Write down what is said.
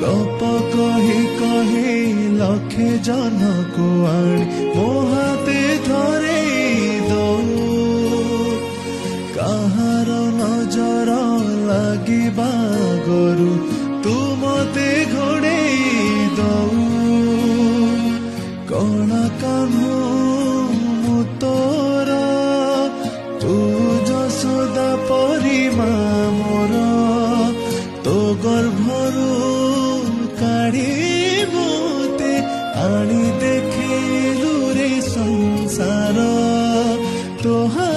गप कही कही लखे जन को आनी मो हाथे धरे दऊ कहार नजर लागिबा गरु तू मते घोड़े दऊ कणा कान्हू मु तोर तू जसोदा परिमा मोर तो गर्भरू काढ़ी मोते आनी देखिलु रे संसार तोहा